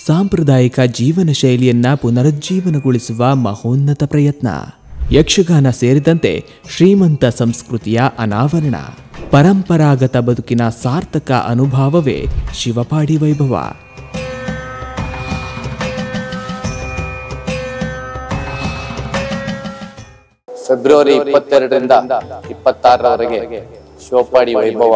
ಸಾಂಪ್ರದಾಯಿಕ ಜೀವನ ಶೈಲಿಯನ್ನ ಪುನರುಜ್ಜೀವನಗೊಳಿಸುವ ಮಹೋನ್ನತ ಪ್ರಯತ್ನ. ಯಕ್ಷಗಾನ ಸೇರಿದಂತೆ ಶ್ರೀಮಂತ ಸಂಸ್ಕೃತಿಯ ಅನಾವರಣ, ಪರಂಪರಾಗತ ಬದುಕಿನ ಸಾರ್ಥಕ ಅನುಭವವೇ ಶಿವಪಾಡಿ ವೈಭವ. ಫೆಬ್ರವರಿ 22ರಿಂದ 26ರವರೆಗೆ ಶಿವಪಾಡಿ ವೈಭವ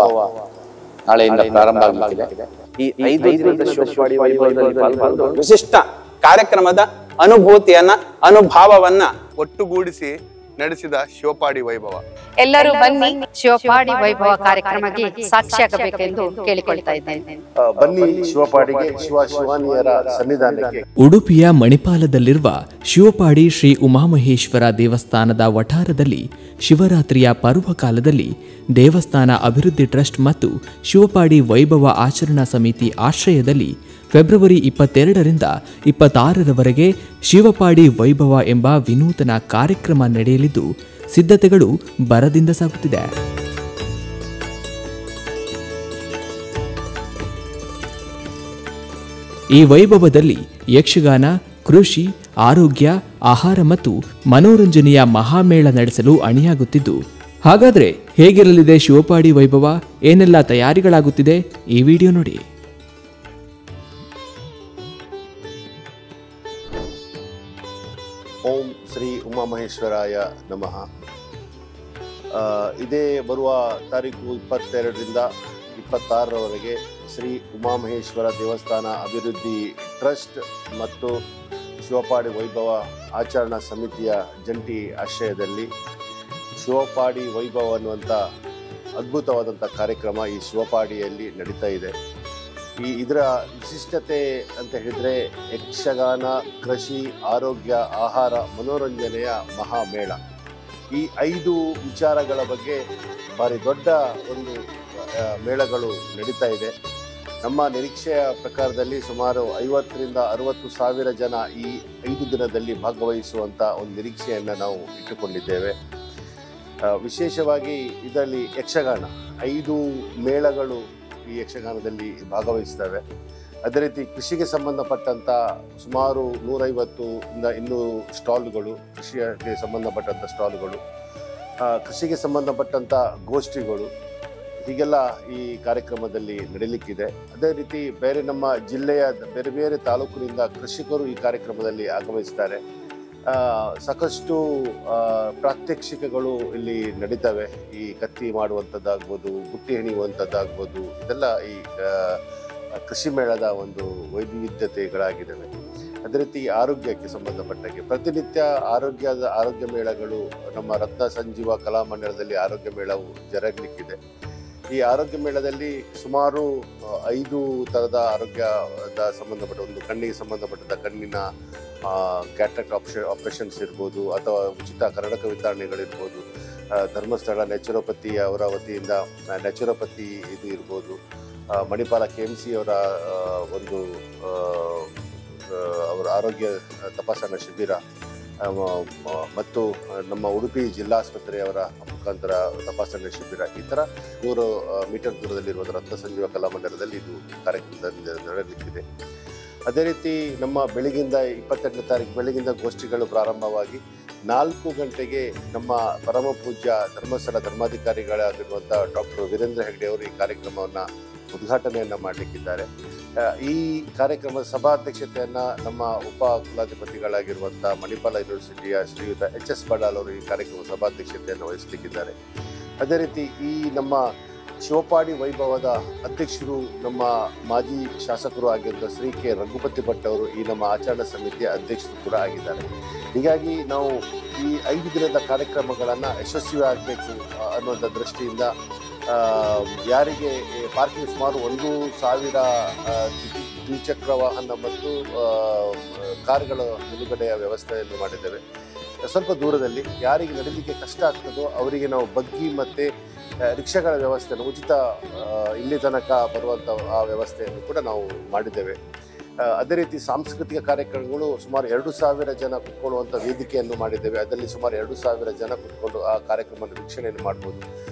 ನಾಳೆಯಿಂದ ಪ್ರಾರಂಭ ಆಗಲಿದೆ. ಈ 5 ದಿನದ ಶಿವಪಾಡಿ ವೈಭವದಲ್ಲಿ ಪಾಲ್ಗೊಂಡು ವಿಶಿಷ್ಟ ಕಾರ್ಯಕ್ರಮದ ಅನುಭವವನ್ನ ಒಟ್ಟುಗೂಡಿಸಿ ನಡೆಸಿದ ಶಿವಪಾಡಿ ವೈಭವ. ಎಲ್ಲರೂ ಬನ್ನಿ ಶಿವಪಾಡಿ ವೈಭವ ಕಾರ್ಯಕ್ರಮಕ್ಕೆ ಸಾಕ್ಷಿಯಾಗಬೇಕೆಂದು ಕೇಳಿಕೊಳ್ತಾ ಇದ್ದೇನೆ. ಬನ್ನಿ ಶಿವಪಾಡಿಗೆ, ಶಿವಾನಿಯರ ಸನ್ನಿಧಾನಕ್ಕೆ. ಉಡುಪಿಯ ಮಣಿಪಾಲದಲ್ಲಿರುವ ಶಿವಪಾಡಿ ಶ್ರೀ ಉಮಾಮಹೇಶ್ವರ ದೇವಸ್ಥಾನದ ವಠಾರದಲ್ಲಿ ಶಿವರಾತ್ರಿಯ ಪರ್ವಕಾಲದಲ್ಲಿ ದೇವಸ್ಥಾನ ಅಭಿವೃದ್ಧಿ ಟ್ರಸ್ಟ್ ಮತ್ತು ಶಿವಪಾಡಿ ವೈಭವ ಆಚರಣಾ ಸಮಿತಿ ಆಶ್ರಯದಲ್ಲಿ ಫೆಬ್ರವರಿ 22ರಿಂದ 26ರವರೆಗೆ ಶಿವಪಾಡಿ ವೈಭವ ಎಂಬ ವಿನೂತನ ಕಾರ್ಯಕ್ರಮ ನಡೆಯಲಿದ್ದು ಸಿದ್ಧತೆಗಳು ಭರದಿಂದ ಸಾಗುತ್ತಿದೆ. ಈ ವೈಭವದಲ್ಲಿ ಯಕ್ಷಗಾನ, ಕೃಷಿ, ಆರೋಗ್ಯ, ಆಹಾರ ಮತ್ತು ಮನೋರಂಜನೆಯ ಮಹಾಮೇಳ ನಡೆಸಲು ಅಣಿಯಾಗುತ್ತಿದ್ದು, ಹಾಗಾದ್ರೆ ಹೇಗಿರಲಿದೆ ಶಿವಪಾಡಿ ವೈಭವ, ಏನೆಲ್ಲ ತಯಾರಿಗಳಾಗುತ್ತಿದೆ ಈ ವಿಡಿಯೋ ನೋಡಿ. ಓಂ ಶ್ರೀ ಉಮಾಮಹೇಶ್ವರಾಯ ನಮಃ. ಇದೇ ಬರುವ ತಾರೀಕು 22ರಿಂದ 26ರವರೆಗೆ ಶ್ರೀ ಉಮಾಮಹೇಶ್ವರ ದೇವಸ್ಥಾನ ಅಭಿವೃದ್ಧಿ ಟ್ರಸ್ಟ್ ಮತ್ತು ಶಿವಪಾಡಿ ವೈಭವ ಆಚರಣಾ ಸಮಿತಿಯ ಜಂಟಿ ಆಶ್ರಯದಲ್ಲಿ ಶಿವಪಾಡಿ ವೈಭವ ಅನ್ನುವಂಥ ಅದ್ಭುತವಾದಂಥ ಕಾರ್ಯಕ್ರಮ ಈ ಶಿವಪಾಡಿಯಲ್ಲಿ ನಡೀತಾ ಇದೆ. ಇದರ ವಿಶಿಷ್ಟತೆ ಅಂತ ಹೇಳಿದರೆ ಯಕ್ಷಗಾನ, ಕೃಷಿ, ಆರೋಗ್ಯ, ಆಹಾರ, ಮನೋರಂಜನೆಯ ಮಹಾಮೇಳ. ಈ 5 ವಿಚಾರಗಳ ಬಗ್ಗೆ ಭಾರಿ ದೊಡ್ಡ ಒಂದು ಮೇಳಗಳು ನಡೀತಾ ಇದೆ. ನಮ್ಮ ನಿರೀಕ್ಷೆಯ ಪ್ರಕಾರದಲ್ಲಿ ಸುಮಾರು 50ರಿಂದ 60 ಸಾವಿರ ಜನ ಈ 5 ದಿನದಲ್ಲಿ ಭಾಗವಹಿಸುವಂಥ ಒಂದು ನಿರೀಕ್ಷೆಯನ್ನು ನಾವು ಇಟ್ಟುಕೊಂಡಿದ್ದೇವೆ. ವಿಶೇಷವಾಗಿ ಇದರಲ್ಲಿ ಯಕ್ಷಗಾನ 5 ಮೇಳಗಳು ಈ ಯಕ್ಷಗಾನದಲ್ಲಿ ಭಾಗವಹಿಸ್ತವೆ. ಅದೇ ರೀತಿ ಕೃಷಿಗೆ ಸಂಬಂಧಪಟ್ಟಂಥ ಸುಮಾರು 150ರಿಂದ 200 ಸ್ಟಾಲ್ಗಳು, ಕೃಷಿಗೆ ಸಂಬಂಧಪಟ್ಟಂಥ ಸ್ಟಾಲ್ಗಳು, ಕೃಷಿಗೆ ಸಂಬಂಧಪಟ್ಟಂಥ ಗೋಷ್ಠಿಗಳು, ಹೀಗೆಲ್ಲ ಈ ಕಾರ್ಯಕ್ರಮದಲ್ಲಿ ನಡೀಲಿಕ್ಕಿದೆ. ಅದೇ ರೀತಿ ಬೇರೆ ನಮ್ಮ ಜಿಲ್ಲೆಯ ಬೇರೆ ಬೇರೆ ತಾಲೂಕಿನಿಂದ ಕೃಷಿಕರು ಈ ಕಾರ್ಯಕ್ರಮದಲ್ಲಿ ಆಗಮಿಸ್ತಾರೆ. ಸಾಕಷ್ಟು ಪ್ರಾತ್ಯಕ್ಷಿಕೆಗಳು ಇಲ್ಲಿ ನಡೀತವೆ. ಈ ಕತ್ತಿ ಮಾಡುವಂಥದ್ದಾಗ್ಬೋದು, ಬುಟ್ಟಿ ಹೆಣೆಯುವಂಥದ್ದಾಗ್ಬೋದು, ಇದೆಲ್ಲ ಈ ಕೃಷಿ ಮೇಳದ ಒಂದು ವೈವಿಧ್ಯತೆಗಳಾಗಿದ್ದಾವೆ. ಅದೇ ರೀತಿ ಆರೋಗ್ಯಕ್ಕೆ ಸಂಬಂಧಪಟ್ಟಾಗೆ ಪ್ರತಿನಿತ್ಯ ಆರೋಗ್ಯ ಮೇಳಗಳು ನಮ್ಮ ರತ್ನ ಸಂಜೀವ ಕಲಾಮಂಡಲದಲ್ಲಿ ಆರೋಗ್ಯ ಮೇಳವು ಜರುಗಲಿಕ್ಕಿದೆ. ಈ ಆರೋಗ್ಯ ಮೇಳದಲ್ಲಿ ಸುಮಾರು 5 ಥರದ ಆರೋಗ್ಯದ ಸಂಬಂಧಪಟ್ಟ, ಒಂದು ಕಣ್ಣಿಗೆ ಸಂಬಂಧಪಟ್ಟಂಥ ಕಣ್ಣಿನ ಕ್ಯಾಟ್ರಾಕ್ಟ್ ಆಪರೇಷನ್ಸ್ ಇರ್ಬೋದು, ಅಥವಾ ಉಚಿತ ಕರ್ನಾಟಕ ವಿತರಣೆಗಳಿರ್ಬೋದು, ಧರ್ಮಸ್ಥಳ ನ್ಯಾಚುರೋಪತಿ ಅವರ ವತಿಯಿಂದ ನ್ಯಾಚುರೋಪತಿ ಇದು ಇರ್ಬೋದು, ಮಣಿಪಾಲ KMC ಅವರ ಒಂದು ಅವರ ಆರೋಗ್ಯ ತಪಾಸಣಾ ಶಿಬಿರ ಮತ್ತು ನಮ್ಮ ಉಡುಪಿ ಜಿಲ್ಲಾಸ್ಪತ್ರೆಯವರ ಮುಖಾಂತರ ತಪಾಸಣೆ ಶಿಬಿರ, ಈ ಥರ 100 ಮೀಟರ್ ದೂರದಲ್ಲಿರುವ ರತ್ನ ಸಂಜೀವ ಕಲಾಮಂದಿರದಲ್ಲಿ ಇದು ಕಾರ್ಯಕ್ರಮದಲ್ಲಿ ನಡೆಯಲಿಕ್ಕಿದೆ. ಅದೇ ರೀತಿ ನಮ್ಮ ಬೆಳಗಿಂದ 22ನೇ ತಾರೀಕು ಬೆಳಗಿಂದ ಗೋಷ್ಠಿಗಳು ಪ್ರಾರಂಭವಾಗಿ 4 ಗಂಟೆಗೆ ನಮ್ಮ ಪರಮ ಪೂಜ್ಯ ಧರ್ಮಸ್ಥಳ ಧರ್ಮಾಧಿಕಾರಿಗಳಾಗಿರುವಂಥ ಡಾಕ್ಟರ್ ವೀರೇಂದ್ರ ಹೆಗ್ಡೆ ಅವರು ಈ ಕಾರ್ಯಕ್ರಮವನ್ನು ಉದ್ಘಾಟನೆಯನ್ನು ಮಾಡಲಿಕ್ಕಿದ್ದಾರೆ. ಈ ಕಾರ್ಯಕ್ರಮದ ಸಭಾಧ್ಯಕ್ಷತೆಯನ್ನು ನಮ್ಮ ಉಪ ಕುಲಾಧಿಪತಿಗಳಾಗಿರುವಂಥ ಮಣಿಪಾಲ ಯೂನಿವರ್ಸಿಟಿಯ ಶ್ರೀಯುತ HS ಬಡಾಲ್ ಅವರು ಈ ಕಾರ್ಯಕ್ರಮದ ಸಭಾಧ್ಯಕ್ಷತೆಯನ್ನು ವಹಿಸಲಿಕ್ಕಿದ್ದಾರೆ. ಅದೇ ರೀತಿ ಈ ನಮ್ಮ ಶಿವಪಾಡಿ ವೈಭವದ ಅಧ್ಯಕ್ಷರು ನಮ್ಮ ಮಾಜಿ ಶಾಸಕರು ಆಗಿದ್ದ ಶ್ರೀ ಕೆ ರಘುಪತಿ ಭಟ್ ಅವರು ಈ ನಮ್ಮ ಆಚರಣಾ ಸಮಿತಿಯ ಅಧ್ಯಕ್ಷರು ಕೂಡ ಆಗಿದ್ದಾರೆ. ಹೀಗಾಗಿ ನಾವು ಈ 5 ದಿನದ ಕಾರ್ಯಕ್ರಮಗಳನ್ನು ಯಶಸ್ವಿ ಆಗಬೇಕು ಅನ್ನುವಂಥ ದೃಷ್ಟಿಯಿಂದ ಯಾರಿಗೆ ಪಾರ್ಕಿಂಗ್ ಸುಮಾರು 1,000 ದ್ವಿಚಕ್ರ ವಾಹನ ಮತ್ತು ಕಾರುಗಳ ನಿಲುಗಡೆಯ ವ್ಯವಸ್ಥೆಯನ್ನು ಮಾಡಿದ್ದೇವೆ. ಸ್ವಲ್ಪ ದೂರದಲ್ಲಿ ಯಾರಿಗೆ ನಡೀಲಿಕ್ಕೆ ಕಷ್ಟ ಆಗ್ತದೋ ಅವರಿಗೆ ನಾವು ಬಗ್ಗಿ ಮತ್ತು ರಿಕ್ಷಾಗಳ ವ್ಯವಸ್ಥೆಯನ್ನು ಉಚಿತ ಇಲ್ಲಿ ತನಕ ಬರುವಂಥ ಆ ವ್ಯವಸ್ಥೆಯನ್ನು ಕೂಡ ನಾವು ಮಾಡಿದ್ದೇವೆ. ಅದೇ ರೀತಿ ಸಾಂಸ್ಕೃತಿಕ ಕಾರ್ಯಕ್ರಮಗಳು ಸುಮಾರು 2,000 ಜನ ಕುತ್ಕೊಳ್ಳುವಂಥ ವೇದಿಕೆಯನ್ನು ಮಾಡಿದ್ದೇವೆ. ಅದರಲ್ಲಿ ಸುಮಾರು 2,000 ಜನ ಕುತ್ಕೊಂಡು ಆ ಕಾರ್ಯಕ್ರಮದ ವೀಕ್ಷಣೆಯನ್ನು ಮಾಡ್ಬೋದು.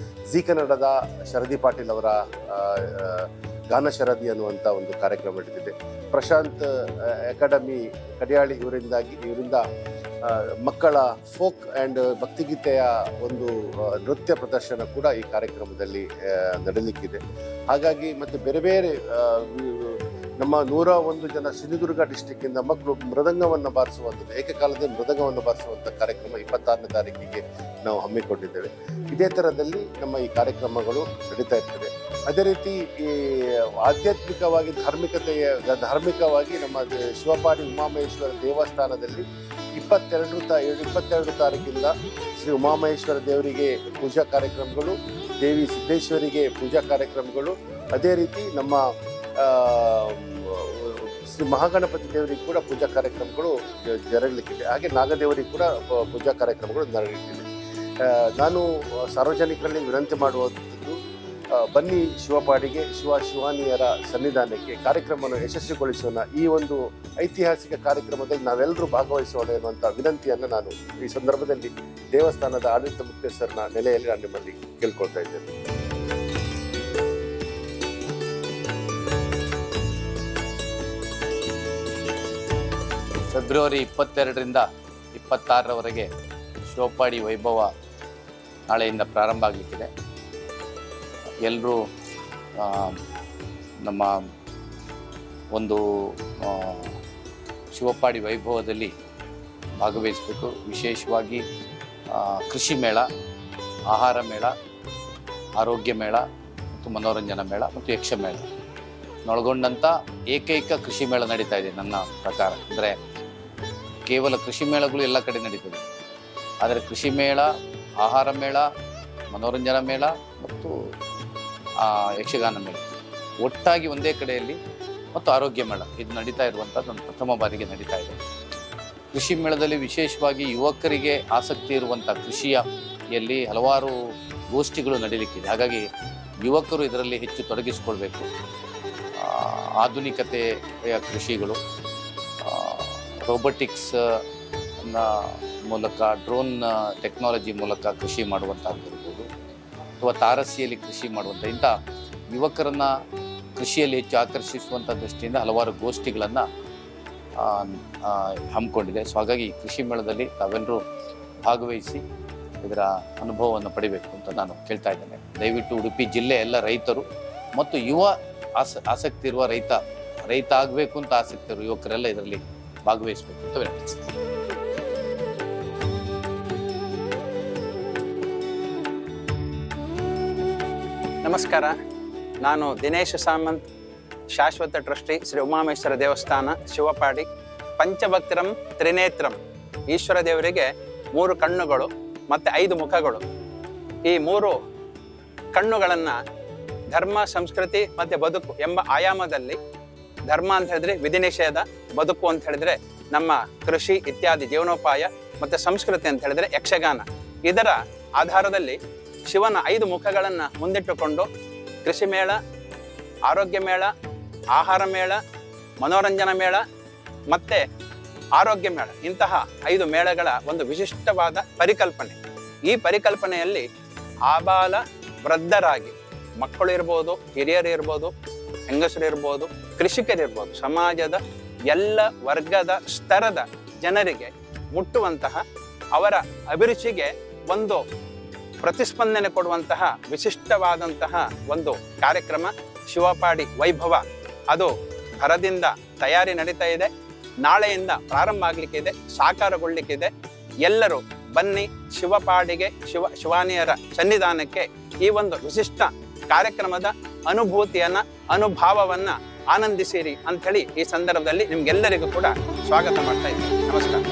ಜಿ ಕನ್ನಡದ ಶರದಿ ಪಾಟೀಲ್ ಅವರ ಗಾನಶರದಿ ಅನ್ನುವಂಥ ಒಂದು ಕಾರ್ಯಕ್ರಮ ನಡೆದಿದೆ. ಪ್ರಶಾಂತ್ ಅಕಾಡೆಮಿ ಕಡಿಯಾಳಿ ಇವರಿಂದ ಮಕ್ಕಳ ಫೋಕ್ ಆ್ಯಂಡ್ ಭಕ್ತಿಗೀತೆಯ ಒಂದು ನೃತ್ಯ ಪ್ರದರ್ಶನ ಕೂಡ ಈ ಕಾರ್ಯಕ್ರಮದಲ್ಲಿ ನಡೆಯಲಿಕ್ಕಿದೆ. ಹಾಗಾಗಿ ಮತ್ತು ಬೇರೆ ಬೇರೆ ನಮ್ಮ 101 ಜನ ಸಿಂಧುದುರ್ಗ ಡಿಸ್ಟಿಕ್ಕಿಂದ ಮಕ್ಕಳು ಮೃದಂಗವನ್ನು ಬಾರಿಸುವಂಥದ್ದು, ಏಕಕಾಲದಲ್ಲಿ ಮೃದಂಗವನ್ನು ಬಾರಿಸುವಂಥ ಕಾರ್ಯಕ್ರಮ 26ನೇ ತಾರೀಕಿಗೆ ನಾವು ಹಮ್ಮಿಕೊಂಡಿದ್ದೇವೆ. ಇದೇ ಥರದಲ್ಲಿ ನಮ್ಮ ಈ ಕಾರ್ಯಕ್ರಮಗಳು ನಡೀತಾ ಇರ್ತದೆ. ಅದೇ ರೀತಿ ಈ ಆಧ್ಯಾತ್ಮಿಕವಾಗಿ ಧಾರ್ಮಿಕವಾಗಿ ನಮ್ಮ ಶಿವಪಾಡಿ ಉಮಾಮಹೇಶ್ವರ ದೇವಸ್ಥಾನದಲ್ಲಿ 22 ತಾರೀಕಿಂದ ಶ್ರೀ ಉಮಾಮಹೇಶ್ವರ ದೇವರಿಗೆ ಪೂಜಾ ಕಾರ್ಯಕ್ರಮಗಳು, ದೇವಿ ಸಿದ್ದೇಶ್ವರಿಗೆ ಪೂಜಾ ಕಾರ್ಯಕ್ರಮಗಳು, ಅದೇ ರೀತಿ ನಮ್ಮ ಶ್ರೀ ಮಹಾಗಣಪತಿ ದೇವರಿಗೆ ಕೂಡ ಪೂಜಾ ಕಾರ್ಯಕ್ರಮಗಳು ಜರಗಲಿಕ್ಕಿದೆ. ಹಾಗೆ ನಾಗದೇವರಿಗೆ ಕೂಡ ಪೂಜಾ ಕಾರ್ಯಕ್ರಮಗಳು ನಡೆಯಲಿಕ್ಕಿದೆ. ನಾನು ಸಾರ್ವಜನಿಕರಲ್ಲಿ ವಿನಂತಿ ಮಾಡುವಂಥದ್ದು, ಬನ್ನಿ ಶಿವಪಾಡಿಗೆ, ಶಿವಾನಿಯರ ಸನ್ನಿಧಾನಕ್ಕೆ ಕಾರ್ಯಕ್ರಮವನ್ನು ಯಶಸ್ವಿಗೊಳಿಸೋಣ. ಈ ಒಂದು ಐತಿಹಾಸಿಕ ಕಾರ್ಯಕ್ರಮದಲ್ಲಿ ನಾವೆಲ್ಲರೂ ಭಾಗವಹಿಸೋಣ ಎನ್ನುವಂಥ ವಿನಂತಿಯನ್ನು ನಾನು ಈ ಸಂದರ್ಭದಲ್ಲಿ ದೇವಸ್ಥಾನದ ಆಡಳಿತ ಮುಖ್ಯಸ್ಥರನ್ನ ನೆಲೆಯಲ್ಲಿ ನಾನು ನಿಮ್ಮಲ್ಲಿ ಕೇಳ್ಕೊಳ್ತಾ ಇದ್ದೇನೆ. ಫೆಬ್ರವರಿ 22ರಿಂದ 26ರವರೆಗೆ ಶಿವಪಾಡಿ ವೈಭವ ನಾಳೆಯಿಂದ ಪ್ರಾರಂಭ ಆಗಲಿಕ್ಕಿದೆ. ಎಲ್ಲರೂ ನಮ್ಮ ಒಂದು ಶಿವಪಾಡಿ ವೈಭವದಲ್ಲಿ ಭಾಗವಹಿಸಬೇಕು. ವಿಶೇಷವಾಗಿ ಕೃಷಿ ಮೇಳ, ಆಹಾರ ಮೇಳ, ಆರೋಗ್ಯ ಮೇಳ ಮತ್ತು ಮನೋರಂಜನಾ ಮೇಳ ಮತ್ತು ಯಕ್ಷಮೇಳ ಒಳಗೊಂಡಂಥ ಏಕೈಕ ಕೃಷಿ ಮೇಳ ನಡೀತಾ ಇದೆ ನನ್ನ ಪ್ರಕಾರ. ಅಂದರೆ ಕೇವಲ ಕೃಷಿ ಮೇಳಗಳು ಎಲ್ಲ ಕಡೆ ನಡೀತದೆ, ಆದರೆ ಕೃಷಿ ಮೇಳ, ಆಹಾರ ಮೇಳ, ಮನೋರಂಜನಾ ಮೇಳ ಮತ್ತು ಯಕ್ಷಗಾನ ಮೇಳ ಒಟ್ಟಾಗಿ ಒಂದೇ ಕಡೆಯಲ್ಲಿ ಮತ್ತು ಆರೋಗ್ಯ ಮೇಳ ಇದು ನಡೀತಾ ಇರುವಂಥದ್ದು ಒಂದು ಪ್ರಥಮ ಬಾರಿಗೆ ನಡೀತಾ ಇದೆ. ಕೃಷಿ ಮೇಳದಲ್ಲಿ ವಿಶೇಷವಾಗಿ ಯುವಕರಿಗೆ ಆಸಕ್ತಿ ಇರುವಂಥ ಕೃಷಿಯಲ್ಲಿ ಹಲವಾರು ಗೋಷ್ಠಿಗಳು ನಡೀಲಿಕ್ಕಿದೆ. ಹಾಗಾಗಿ ಯುವಕರು ಇದರಲ್ಲಿ ಹೆಚ್ಚು ತೊಡಗಿಸಿಕೊಳ್ಬೇಕು. ಆಧುನಿಕತೆಯ ಕೃಷಿಗಳು, ರೋಬೋಟಿಕ್ಸ್ ಮೂಲಕ, ಡ್ರೋನ್ ಟೆಕ್ನಾಲಜಿ ಮೂಲಕ ಕೃಷಿ ಮಾಡುವಂಥದ್ದಿರ್ಬೋದು, ಅಥವಾ ತಾರಸಿಯಲ್ಲಿ ಕೃಷಿ ಮಾಡುವಂಥ ಇಂಥ ಯುವಕರನ್ನು ಕೃಷಿಯಲ್ಲಿ ಹೆಚ್ಚು ಆಕರ್ಷಿಸುವಂಥ ದೃಷ್ಟಿಯಿಂದ ಹಲವಾರು ಗೋಷ್ಠಿಗಳನ್ನು ಹಮ್ಮಿಕೊಂಡಿದೆ. ಸೊ ಹಾಗಾಗಿ ಕೃಷಿ ಮೇಳದಲ್ಲಿ ತಾವೆಲ್ಲರೂ ಭಾಗವಹಿಸಿ ಇದರ ಅನುಭವವನ್ನು ಪಡಿಬೇಕು ಅಂತ ನಾನು ಕೇಳ್ತಾ ಇದ್ದೇನೆ. ದಯವಿಟ್ಟು ಉಡುಪಿ ಜಿಲ್ಲೆ ಎಲ್ಲ ರೈತರು ಮತ್ತು ಯುವ ಆಸಕ್ತಿ ಇರುವ ರೈತ ಆಗಬೇಕು ಅಂತ ಆಸಕ್ತಿ ಇರುವ ಯುವಕರೆಲ್ಲ ಇದರಲ್ಲಿ ಭಾಗವಹಿಸಬೇಕು ಅಂತ ವಿನಂತಿಸ್ತೇನೆ. ನಮಸ್ಕಾರ, ನಾನು ದಿನೇಶ್ ಸಾಮಂತ್, ಶಾಶ್ವತ ಟ್ರಸ್ಟಿ, ಶ್ರೀ ಉಮಾಮೇಶ್ವರ ದೇವಸ್ಥಾನ, ಶಿವಪಾಡಿ. ಪಂಚಭಕ್ತಿರಂ ತ್ರಿನೇತ್ರಂ, ಈಶ್ವರ ದೇವರಿಗೆ 3 ಕಣ್ಣುಗಳು ಮತ್ತು 5 ಮುಖಗಳು. ಈ 3 ಕಣ್ಣುಗಳನ್ನು ಧರ್ಮ, ಸಂಸ್ಕೃತಿ ಮತ್ತು ಬದುಕು ಎಂಬ ಆಯಾಮದಲ್ಲಿ, ಧರ್ಮ ಅಂತ ಹೇಳಿದ್ರೆ ವಿಧಿ ನಿಷೇಧ, ಬದುಕು ಅಂತ ಹೇಳಿದ್ರೆ ನಮ್ಮ ಕೃಷಿ ಇತ್ಯಾದಿ ಜೀವನೋಪಾಯ, ಮತ್ತು ಸಂಸ್ಕೃತಿ ಅಂತ ಹೇಳಿದ್ರೆ ಯಕ್ಷಗಾನ. ಇದರ ಆಧಾರದಲ್ಲಿ ಶಿವನ 5 ಮುಖಗಳನ್ನು ಮುಂದಿಟ್ಟುಕೊಂಡು ಕೃಷಿ ಮೇಳ, ಆರೋಗ್ಯ ಮೇಳ, ಆಹಾರ ಮೇಳ, ಮನೋರಂಜನಾ ಮೇಳ ಮತ್ತು ಆರೋಗ್ಯ ಮೇಳ, ಇಂತಹ 5 ಮೇಳಗಳ ಒಂದು ವಿಶಿಷ್ಟವಾದ ಪರಿಕಲ್ಪನೆ. ಈ ಪರಿಕಲ್ಪನೆಯಲ್ಲಿ ಆಬಾಲ ವೃದ್ಧರಾಗಿ, ಮಕ್ಕಳು ಇರ್ಬೋದು, ಹಿರಿಯರು ಇರ್ಬೋದು, ಹೆಂಗಸರು ಇರ್ಬೋದು, ಕೃಷಿಕರಿರ್ಬೋದು, ಸಮಾಜದ ಎಲ್ಲ ವರ್ಗದ ಸ್ತರದ ಜನರಿಗೆ ಮುಟ್ಟುವಂತಹ, ಅವರ ಅಭಿರುಚಿಗೆ ಒಂದು ಪ್ರತಿಸ್ಪಂದನೆ ಕೊಡುವಂತಹ ವಿಶಿಷ್ಟವಾದಂತಹ ಒಂದು ಕಾರ್ಯಕ್ರಮ ಶಿವಪಾಡಿ ವೈಭವ. ಅದು ಭರದಿಂದ ತಯಾರಿ ನಡೀತಾ ಇದೆ. ನಾಳೆಯಿಂದ ಪ್ರಾರಂಭ ಆಗಲಿಕ್ಕಿದೆ, ಸಾಕಾರಗೊಳ್ಳಿಕ್ಕಿದೆ. ಎಲ್ಲರೂ ಬನ್ನಿ ಶಿವಪಾಡಿಗೆ, ಶಿವಾನಿಯರ ಸನ್ನಿಧಾನಕ್ಕೆ. ಈ ಒಂದು ವಿಶಿಷ್ಟ ಕಾರ್ಯಕ್ರಮದ ಅನುಭೂತಿಯನ್ನ, ಅನುಭಾವವನ್ನ ಆನಂದಿಸಿರಿ ಅಂಥೇಳಿ ಈ ಸಂದರ್ಭದಲ್ಲಿ ನಿಮ್ಗೆಲ್ಲರಿಗೂ ಕೂಡ ಸ್ವಾಗತ ಮಾಡ್ತಾ ಇದ್ದೀನಿ. ನಮಸ್ಕಾರ.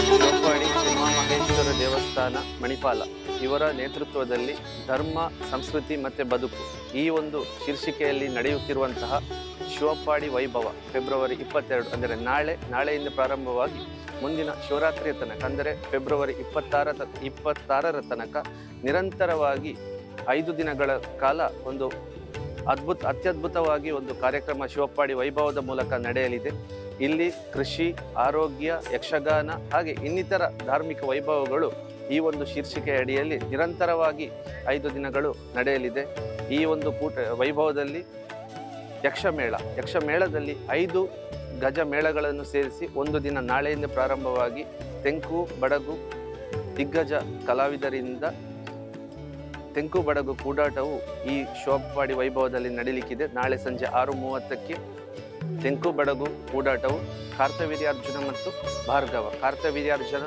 ಶಿವಪಾಡಿ ಉಮಾಮಹೇಶ್ವರ ದೇವಸ್ಥಾನ ಮಣಿಪಾಲ ಇವರ ನೇತೃತ್ವದಲ್ಲಿ ಧರ್ಮ, ಸಂಸ್ಕೃತಿ ಮತ್ತು ಬದುಕು ಈ ಒಂದು ಶೀರ್ಷಿಕೆಯಲ್ಲಿ ನಡೆಯುತ್ತಿರುವಂತಹ ಶಿವಪಾಡಿ ವೈಭವ ಫೆಬ್ರವರಿ 22 ಅಂದರೆ ನಾಳೆಯಿಂದ ಪ್ರಾರಂಭವಾಗಿ ಮುಂದಿನ ಶಿವರಾತ್ರಿಯ ತನಕ, ಅಂದರೆ ಫೆಬ್ರವರಿ 26ರ ತನಕ ನಿರಂತರವಾಗಿ 5 ದಿನಗಳ ಕಾಲ ಒಂದು ಅತ್ಯದ್ಭುತವಾಗಿ ಒಂದು ಕಾರ್ಯಕ್ರಮ ಶಿವಪ್ಪಾಡಿ ವೈಭವದ ಮೂಲಕ ನಡೆಯಲಿದೆ. ಇಲ್ಲಿ ಕೃಷಿ, ಆರೋಗ್ಯ, ಯಕ್ಷಗಾನ ಹಾಗೆ ಇನ್ನಿತರ ಧಾರ್ಮಿಕ ವೈಭವಗಳು ಈ ಒಂದು ಶೀರ್ಷಿಕೆ ಅಡಿಯಲ್ಲಿ ನಿರಂತರವಾಗಿ 5 ದಿನಗಳು ನಡೆಯಲಿದೆ. ಈ ಒಂದು ವೈಭವದಲ್ಲಿ ಯಕ್ಷಮೇಳದಲ್ಲಿ 5 ಗಜ ಮೇಳಗಳನ್ನು ಸೇರಿಸಿ ಒಂದು ದಿನ ನಾಳೆಯಿಂದ ಪ್ರಾರಂಭವಾಗಿ ತೆಂಕು ಬಡಗು ದಿಗ್ಗಜ ಕಲಾವಿದರಿಂದ ತೆಂಕು ಬಡಗು ಕೂಡಾಟವು ಈ ಶಿವಪ್ಪಾಡಿ ವೈಭವದಲ್ಲಿ ನಡೀಲಿಕ್ಕಿದೆ. ನಾಳೆ ಸಂಜೆ 6:30ಕ್ಕೆ ತೆಂಕು ಬಡಗು ಕೂಡಾಟವು ಕಾರ್ತವೀರ್ಯಾರ್ಜುನ ಮತ್ತು ಭಾರ್ಗವ ಕಾರ್ತವೀರ್ಯಾರ್ಜುನ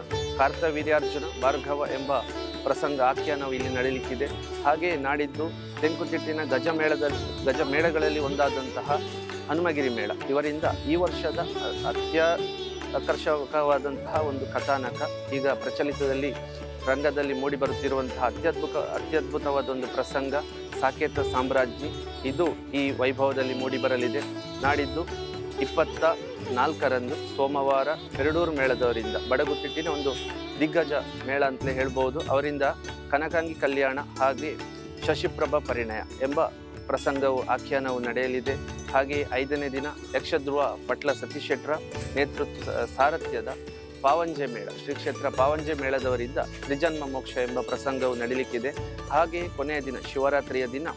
ಭಾರ್ಗವ ಎಂಬ ಪ್ರಸಂಗ ಆಖ್ಯಾನವು ಇಲ್ಲಿ ನಡೀಲಿಕ್ಕಿದೆ. ಹಾಗೆಯೇ ನಾಡಿದ್ದು ತೆಂಕುತಿಟ್ಟಿನ ಗಜಮೇಳಗಳಲ್ಲಿ ಒಂದಾದಂತಹ ಹನುಮಗಿರಿ ಮೇಳ ಇವರಿಂದ ಈ ವರ್ಷದ ಆಕರ್ಷಕವಾದಂತಹ ಒಂದು ಕಥಾನಕ ಈಗ ಪ್ರಚಲಿತದಲ್ಲಿ ರಂಗದಲ್ಲಿ ಮೂಡಿ ಬರುತ್ತಿರುವಂತಹ ಅತ್ಯದ್ಭುತವಾದ ಒಂದು ಪ್ರಸಂಗ ಸಾಕೇತ ಸಾಮ್ರಾಜ್ಞಿ ಇದು ಈ ವೈಭವದಲ್ಲಿ ಮೂಡಿ ಬರಲಿದೆ. ನಾಡಿದ್ದು 24ರಂದು ಸೋಮವಾರ ಪೆರಡೂರು ಮೇಳದವರಿಂದ ಬಡಗುತಿಟ್ಟಿನ ಒಂದು ದಿಗ್ಗಜ ಮೇಳ ಅಂತಲೇ ಹೇಳ್ಬೋದು, ಅವರಿಂದ ಕನಕಾಂಗಿ ಕಲ್ಯಾಣ ಹಾಗೆ ಶಶಿಪ್ರಭಾ ಪರಿಣಯ ಎಂಬ ಪ್ರಸಂಗವು ಆಖ್ಯಾನವು ನಡೆಯಲಿದೆ. ಹಾಗೆಯೇ 5ನೇ ದಿನ ಯಕ್ಷಧ್ರುವ ಪಟ್ಲ ಸತೀಶ್ ಶೆಟ್ರ ಸಾರಥ್ಯದ ಪಾವಂಜೆ ಮೇಳ ಶ್ರೀ ಕ್ಷೇತ್ರ ಪಾವಂಜೆ ಮೇಳದವರಿಂದ ತ್ರಿಜನ್ಮ ಮೋಕ್ಷ ಎಂಬ ಪ್ರಸಂಗವು ನಡೀಲಿಕ್ಕಿದೆ. ಹಾಗೆಯೇ ಕೊನೆಯ ದಿನ ಶಿವರಾತ್ರಿಯ ದಿನ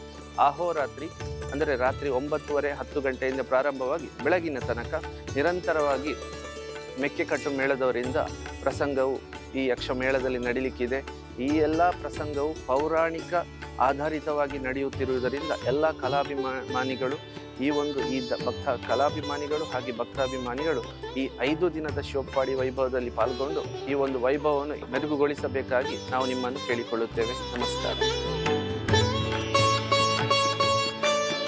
ಅಹೋರಾತ್ರಿ ಅಂದರೆ ರಾತ್ರಿ 9:30-10 ಗಂಟೆಯಿಂದ ಪ್ರಾರಂಭವಾಗಿ ಬೆಳಗಿನ ತನಕ ನಿರಂತರವಾಗಿ ಮೆಕ್ಕೆಕಟ್ಟು ಮೇಳದವರಿಂದ ಪ್ರಸಂಗವು ಈ ಯಕ್ಷ ಮೇಳದಲ್ಲಿ ನಡೀಲಿಕ್ಕಿದೆ. ಈ ಎಲ್ಲ ಪ್ರಸಂಗವು ಪೌರಾಣಿಕ ಆಧಾರಿತವಾಗಿ ನಡೆಯುತ್ತಿರುವುದರಿಂದ ಎಲ್ಲ ಕಲಾಭಿಮಾನಿಗಳು ಕಲಾಭಿಮಾನಿಗಳು ಹಾಗೆ ಭಕ್ತಾಭಿಮಾನಿಗಳು ಈ 5 ದಿನದ ಶಿವಪ್ಪಾಡಿ ವೈಭವದಲ್ಲಿ ಪಾಲ್ಗೊಂಡು ಈ ಒಂದು ವೈಭವವನ್ನು ಮೆರುಗುಗೊಳಿಸಬೇಕಾಗಿ ನಾವು ನಿಮ್ಮನ್ನು ಕೇಳಿಕೊಳ್ಳುತ್ತೇವೆ. ನಮಸ್ಕಾರ.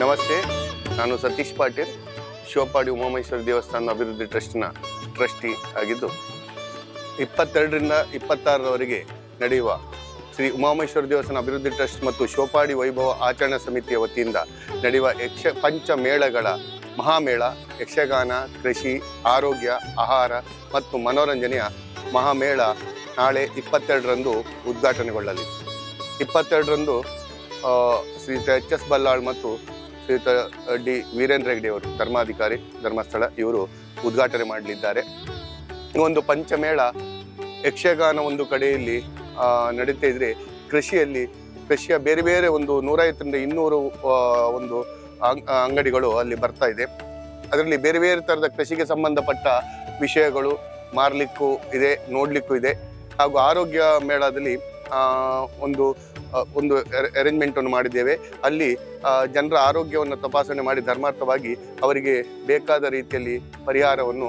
ನಮಸ್ತೆ, ನಾನು ಸತೀಶ್ ಪಾಟೀಲ್, ಶಿವಪ್ಪಾಡಿ ಉಮಾಮಹೇಶ್ವರ ದೇವಸ್ಥಾನ ಅಭಿವೃದ್ಧಿ ಟ್ರಸ್ಟ್ನ ಟ್ರಸ್ಟಿ ಆಗಿದ್ದು 22ರಿಂದ 26ರವರೆಗೆ ನಡೆಯುವ ಶ್ರೀ ಉಮಾಮಹೇಶ್ವರ ದೇವಸ್ಥಾನ ಅಭಿವೃದ್ಧಿ ಟ್ರಸ್ಟ್ ಮತ್ತು ಶಿವಪ್ಪಾಡಿ ವೈಭವ ಆಚರಣಾ ಸಮಿತಿಯ ವತಿಯಿಂದ ನಡೆಯುವ ಪಂಚಮೇಳಗಳ ಮಹಾಮೇಳ ಯಕ್ಷಗಾನ, ಕೃಷಿ, ಆರೋಗ್ಯ, ಆಹಾರ ಮತ್ತು ಮನೋರಂಜನೆಯ ಮಹಾಮೇಳ ನಾಳೆ 22ರಂದು ಉದ್ಘಾಟನೆಗೊಳ್ಳಲಿದೆ. 22ರಂದು ಶ್ರೀಯುತ HS ಬಲ್ಲಾಳ್ ಮತ್ತು ಶ್ರೀಯುತ ಡಿ ವೀರೇಂದ್ರ ಹೆಗ್ಡೆ ಅವರು ಧರ್ಮಾಧಿಕಾರಿ ಧರ್ಮಸ್ಥಳ ಇವರು ಉದ್ಘಾಟನೆ ಮಾಡಲಿದ್ದಾರೆ. ಈ ಒಂದು ಪಂಚಮೇಳ ಯಕ್ಷಗಾನ ಒಂದು ಕಡೆಯಲ್ಲಿ ನಡೀತಾ ಇದ್ರೆ ಕೃಷಿಯ ಬೇರೆ ಬೇರೆ ಒಂದು 150ರಿಂದ 200 ಒಂದು ಅಂಗಡಿಗಳು ಅಲ್ಲಿ ಬರ್ತಾ ಇದೆ. ಅದರಲ್ಲಿ ಬೇರೆ ಬೇರೆ ಥರದ ಕೃಷಿಗೆ ಸಂಬಂಧಪಟ್ಟ ವಿಷಯಗಳು ಮಾರಲಿಕ್ಕೂ ಇದೆ, ನೋಡಲಿಕ್ಕೂ ಇದೆ. ಹಾಗೂ ಆರೋಗ್ಯ ಮೇಳದಲ್ಲಿ ಒಂದು ಅರೇಂಜ್ಮೆಂಟನ್ನು ಮಾಡಿದ್ದೇವೆ. ಅಲ್ಲಿ ಜನರ ಆರೋಗ್ಯವನ್ನು ತಪಾಸಣೆ ಮಾಡಿ ಧರ್ಮಾರ್ಥವಾಗಿ ಅವರಿಗೆ ಬೇಕಾದ ರೀತಿಯಲ್ಲಿ ಪರಿಹಾರವನ್ನು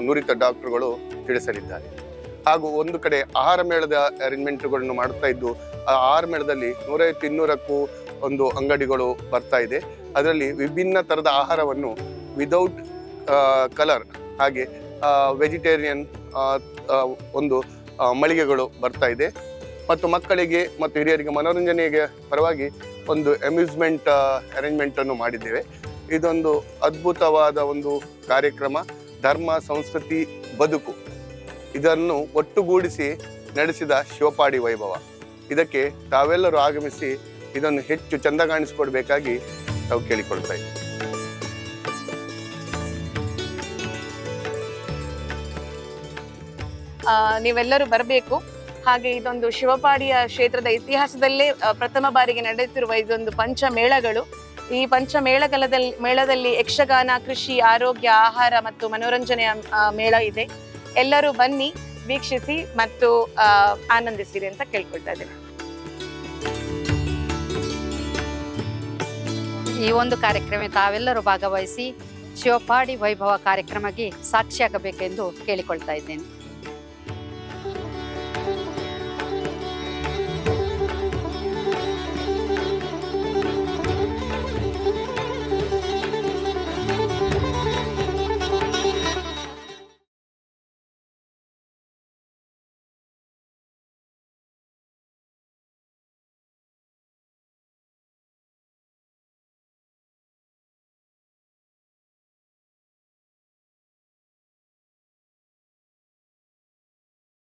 ನುರಿತ ಡಾಕ್ಟರ್ಗಳು ತಿಳಿಸಲಿದ್ದಾರೆ. ಹಾಗೂ ಒಂದು ಕಡೆ ಆಹಾರ ಮೇಳದ ಅರೇಂಜ್ಮೆಂಟ್ಗಳನ್ನು ಮಾಡ್ತಾ ಇದ್ದು ಆ ಆಹಾರ ಮೇಳದಲ್ಲಿ 150-200ಕ್ಕೂ ಒಂದು ಅಂಗಡಿಗಳು ಬರ್ತಾ ಇದೆ. ಅದರಲ್ಲಿ ವಿಭಿನ್ನ ಥರದ ಆಹಾರವನ್ನು ವಿದೌಟ್ ಕಲರ್ ಹಾಗೆ ವೆಜಿಟೇರಿಯನ್ ಒಂದು ಮಳಿಗೆಗಳು ಬರ್ತಾ ಇದೆ. ಮತ್ತು ಮಕ್ಕಳಿಗೆ ಮತ್ತು ಹಿರಿಯರಿಗೆ ಮನೋರಂಜನೆಗೆ ಪರವಾಗಿ ಒಂದು ಅಮ್ಯೂಸ್ಮೆಂಟ್ ಅರೇಂಜ್ಮೆಂಟನ್ನು ಮಾಡಿದ್ದೇವೆ. ಇದೊಂದು ಅದ್ಭುತವಾದ ಒಂದು ಕಾರ್ಯಕ್ರಮ, ಧರ್ಮ, ಸಂಸ್ಕೃತಿ, ಬದುಕು ಇದನ್ನು ಒಟ್ಟುಗೂಡಿಸಿ ನಡೆಸಿದ ಶಿವಪ್ಪಾಡಿ ವೈಭವ. ಇದಕ್ಕೆ ತಾವೆಲ್ಲರೂ ಆಗಮಿಸಿ ಇದನ್ನು ಹೆಚ್ಚು ಚಂದ ಕಾಣಿಸಿಕೊಡ್ಬೇಕಾಗಿ ನಾವು ಕೇಳಿಕೊಳ್ತಾ ಇದ್ದೀವಿ. ನೀವೆಲ್ಲರೂ ಬರಬೇಕು. ಹಾಗೆ ಇದೊಂದು ಶಿವಪ್ಪಾಡಿಯ ಕ್ಷೇತ್ರದ ಇತಿಹಾಸದಲ್ಲೇ ಪ್ರಥಮ ಬಾರಿಗೆ ನಡೆಯುತ್ತಿರುವ ಇದೊಂದು ಪಂಚಮೇಳಗಳು. ಈ ಮೇಳದಲ್ಲಿ ಯಕ್ಷಗಾನ, ಕೃಷಿ, ಆರೋಗ್ಯ, ಆಹಾರ ಮತ್ತು ಮನೋರಂಜನೆಯ ಮೇಳ ಇದೆ. ಎಲ್ಲರೂ ಬನ್ನಿ, ವೀಕ್ಷಿಸಿ ಮತ್ತು ಆನಂದಿಸಿರಿ ಅಂತ ಕೇಳ್ಕೊಳ್ತಾ ಇದ್ದೇನೆ. ಈ ಒಂದು ಕಾರ್ಯಕ್ರಮ ತಾವೆಲ್ಲರೂ ಭಾಗವಹಿಸಿ ಶಿವಪ್ಪಾಡಿ ವೈಭವ ಕಾರ್ಯಕ್ರಮಕ್ಕೆ ಸಾಕ್ಷಿಯಾಗಬೇಕೆಂದು ಕೇಳಿಕೊಳ್ತಾ ಇದ್ದೇನೆ.